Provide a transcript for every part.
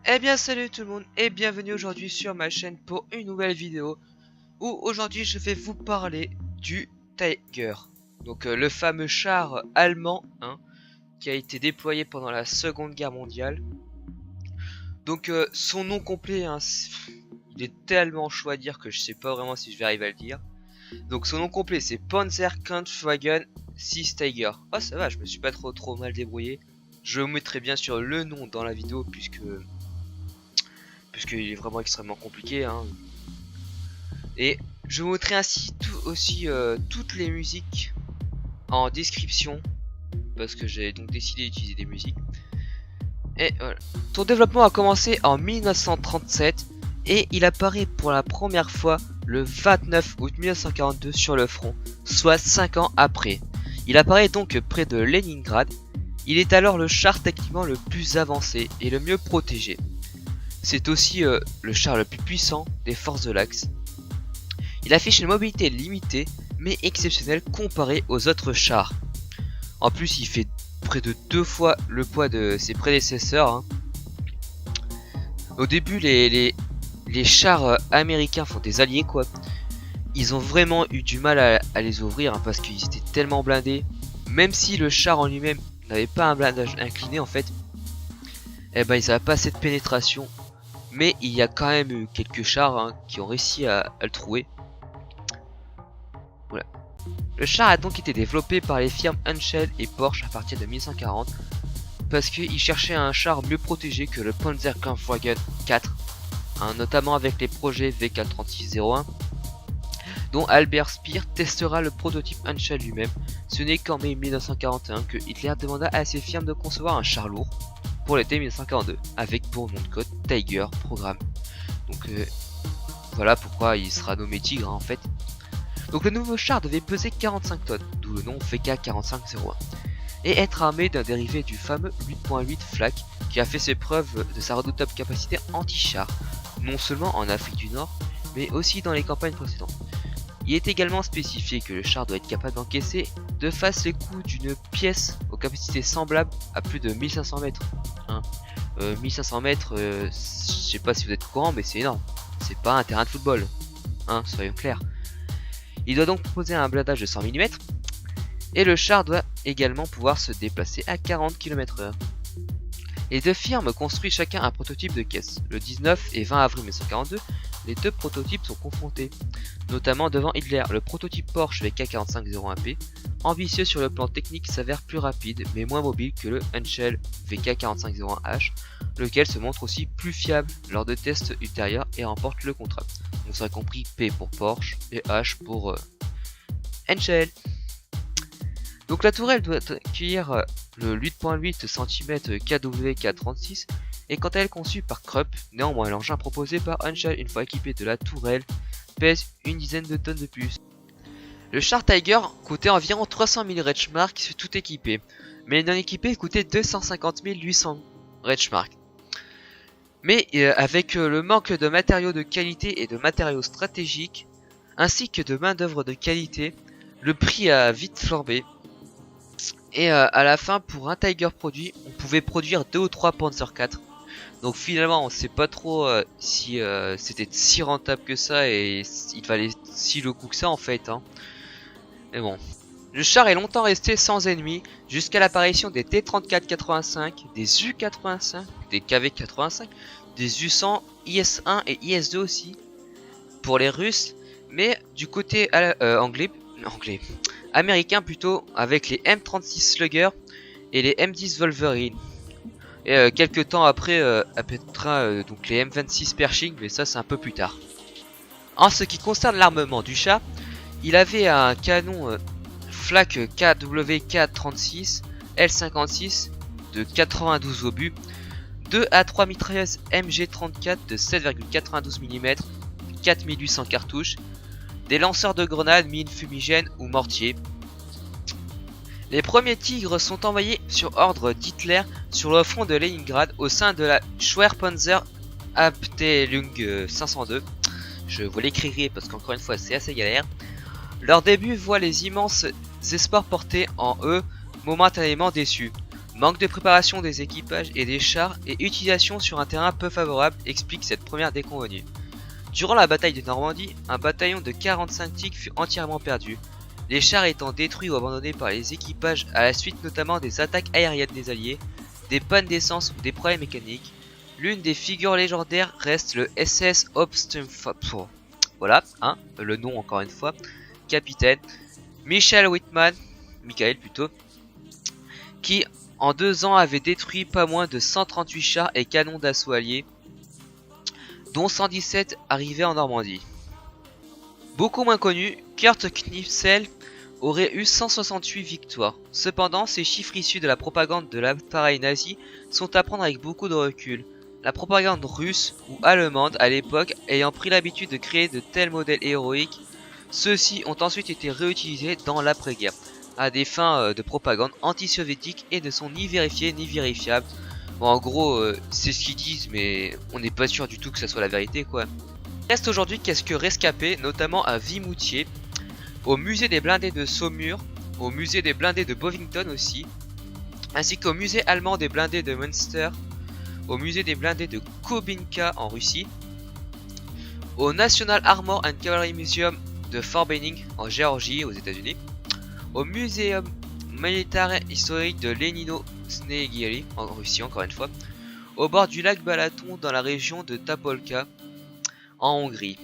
Eh bien salut tout le monde et bienvenue aujourd'hui sur ma chaîne pour une nouvelle vidéo où aujourd'hui je vais vous parler du Tiger. Donc le fameux char allemand qui a été déployé pendant la Seconde Guerre mondiale. Donc son nom complet, il est tellement chaud à dire que je sais pas vraiment si je vais arriver à le dire. Donc son nom complet c'est Panzerkampfwagen 6 Tiger. Oh ça va, je me suis pas trop mal débrouillé. Je vous mettrai bien sûr le nom dans la vidéo puisqu'il est vraiment extrêmement compliqué Et je vous mettrai ainsi toutes les musiques en description, parce que j'ai donc décidé d'utiliser des musiques. Et voilà. Son développement a commencé en 1937 et il apparaît pour la première fois le 29 août 1942 sur le front, soit 5 ans après. Il apparaît donc près de Leningrad. Il est alors le char techniquement le plus avancé et le mieux protégé. C'est aussi le char le plus puissant des forces de l'Axe. Il affiche une mobilité limitée mais exceptionnelle comparée aux autres chars. En plus il fait près de 2 fois le poids de ses prédécesseurs. Au début les chars américains font des alliés quoi. Ils ont vraiment eu du mal à les ouvrir parce qu'ils étaient tellement blindés. Même si le char en lui-même n'avait pas un blindage incliné en fait, ils n'avaient pas cette pénétration. Mais il y a quand même eu quelques chars qui ont réussi à le trouver. Voilà. Le char a donc été développé par les firmes Henschel et Porsche à partir de 1940 parce qu'ils cherchaient un char mieux protégé que le Panzerkampfwagen 4, notamment avec les projets VK3601 dont Albert Speer testera le prototype Henschel lui-même. Ce n'est qu'en mai 1941 que Hitler demanda à ses firmes de concevoir un char lourd pour l'été 1942 avec pour nom de code Tiger Programme. Donc voilà pourquoi il sera nommé Tigre en fait. Donc le nouveau char devait peser 45 tonnes, d'où le nom VK4501, et être armé d'un dérivé du fameux 8.8 Flak qui a fait ses preuves de sa redoutable capacité anti-char, non seulement en Afrique du Nord, mais aussi dans les campagnes précédentes. Il est également spécifié que le char doit être capable d'encaisser de face les coups d'une pièce aux capacités semblables à plus de 1500 mètres. 1500 mètres, je sais pas si vous êtes au courant, mais c'est énorme. C'est pas un terrain de football, soyons clairs. Il doit donc proposer un blindage de 100 mm et le char doit également pouvoir se déplacer à 40 km/h. Les deux firmes construisent chacun un prototype de caisse. Le 19 et 20 avril 1942, les deux prototypes sont confrontés, notamment devant Hitler. Le prototype Porsche VK4501P, ambitieux sur le plan technique, s'avère plus rapide mais moins mobile que le Henschel VK4501H, lequel se montre aussi plus fiable lors de tests ultérieurs et remporte le contrat. On sera compris P pour Porsche et H pour Henschel. Donc la tourelle doit accueillir le 8.8 cm KWK36 et quant à elle conçue par Krupp. Néanmoins l'engin proposé par Henschel une fois équipé de la tourelle pèse une dizaine de tonnes de plus. Le char Tiger coûtait environ 300 000 Reichsmark tout équipé, mais non équipé coûtait 250 800 Reichsmark. Mais avec le manque de matériaux de qualité et de matériaux stratégiques, ainsi que de main d'œuvre de qualité, le prix a vite flambé. Et à la fin, pour un Tiger produit, on pouvait produire 2 ou 3 Panzer 4. Donc finalement, on sait pas trop si c'était si rentable que ça et il valait si le coup que ça en fait. Mais bon. Le char est longtemps resté sans ennemis jusqu'à l'apparition des T-34-85, des U-85, des KV-85, des U-100, IS-1 et IS-2 aussi pour les Russes, mais du côté américain plutôt, avec les M36 Slugger et les M10 Wolverine. Et quelques temps après apparaîtra donc les M26 Pershing, mais ça c'est un peu plus tard. En ce qui concerne l'armement du char, il avait un canon Flak KWK36 L56 de 92 obus, 2 à 3 mitrailleuses MG34 de 7,92 mm, 4800 cartouches, des lanceurs de grenades, mines fumigènes ou mortiers. Les premiers Tigres sont envoyés sur ordre d'Hitler sur le front de Leningrad au sein de la Schwerpanzer Abteilung 502. Je vous l'écrirai parce qu'encore une fois c'est assez galère. Leur début voit les immenses espoirs portés en eux momentanément déçus. Manque de préparation des équipages et des chars et utilisation sur un terrain peu favorable explique cette première déconvenue. Durant la bataille de Normandie, un bataillon de 45 tigs fut entièrement perdu, les chars étant détruits ou abandonnés par les équipages à la suite notamment des attaques aériennes des alliés, des pannes d'essence ou des problèmes mécaniques. L'une des figures légendaires reste le SS Obstinfort. Voilà, hein, le nom encore une fois. Capitaine Michael Whitman, Michael plutôt, qui en 2 ans avait détruit pas moins de 138 chars et canons d'assaut alliés, dont 117 arrivés en Normandie. Beaucoup moins connu, Kurt Knipsel aurait eu 168 victoires. Cependant, ces chiffres issus de la propagande de l'appareil nazi sont à prendre avec beaucoup de recul. La propagande russe ou allemande à l'époque ayant pris l'habitude de créer de tels modèles héroïques, ceux-ci ont ensuite été réutilisés dans l'après-guerre, à des fins de propagande anti-soviétique et ne sont ni vérifiés ni vérifiables. Bon, en gros, c'est ce qu'ils disent, mais on n'est pas sûr du tout que ça soit la vérité, quoi. Reste aujourd'hui quelques rescapés, notamment à Vimoutier, au musée des blindés de Saumur, au musée des blindés de Bovington aussi, ainsi qu'au musée allemand des blindés de Münster, au musée des blindés de Kobinka en Russie, au National Armor and Cavalry Museum de Fort Benning en Géorgie aux États-Unis, au Muséum militaire historique de Lenino-Snegiri en Russie encore une fois, au bord du lac Balaton dans la région de Tapolca en Hongrie.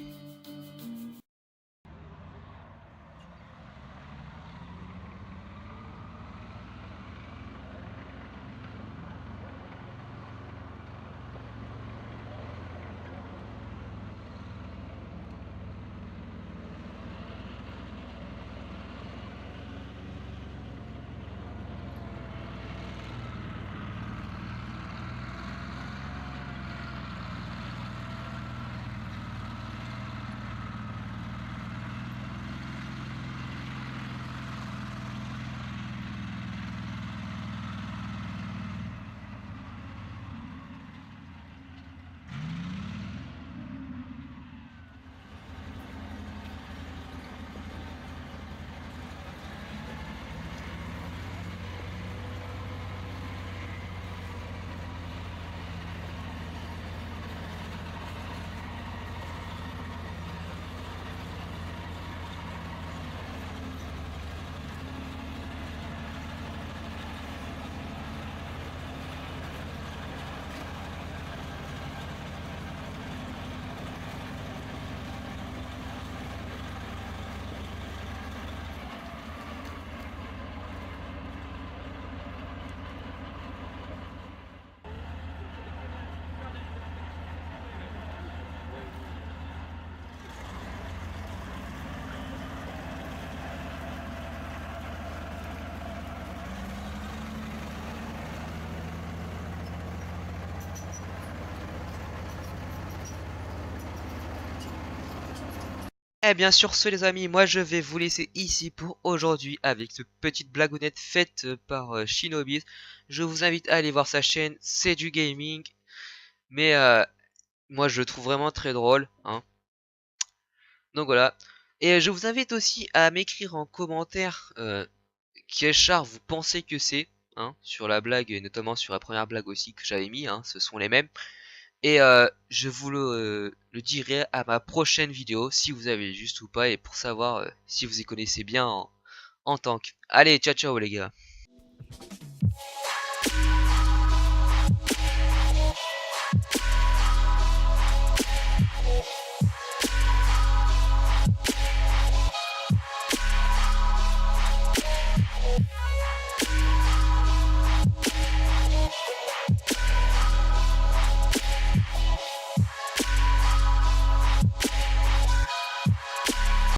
Et bien sur ce les amis, moi je vais vous laisser ici pour aujourd'hui avec cette petite blagounette faite par Shinobi. Je vous invite à aller voir sa chaîne, c'est du gaming. Mais moi je le trouve vraiment très drôle, hein. Donc voilà. Et je vous invite aussi à m'écrire en commentaire quel char vous pensez que c'est, hein, sur la blague et notamment sur la première blague aussi que j'avais mis, hein, ce sont les mêmes. Et je vous le dirai à ma prochaine vidéo si vous avez juste ou pas et pour savoir si vous y connaissez bien en tank. Allez, ciao ciao les gars.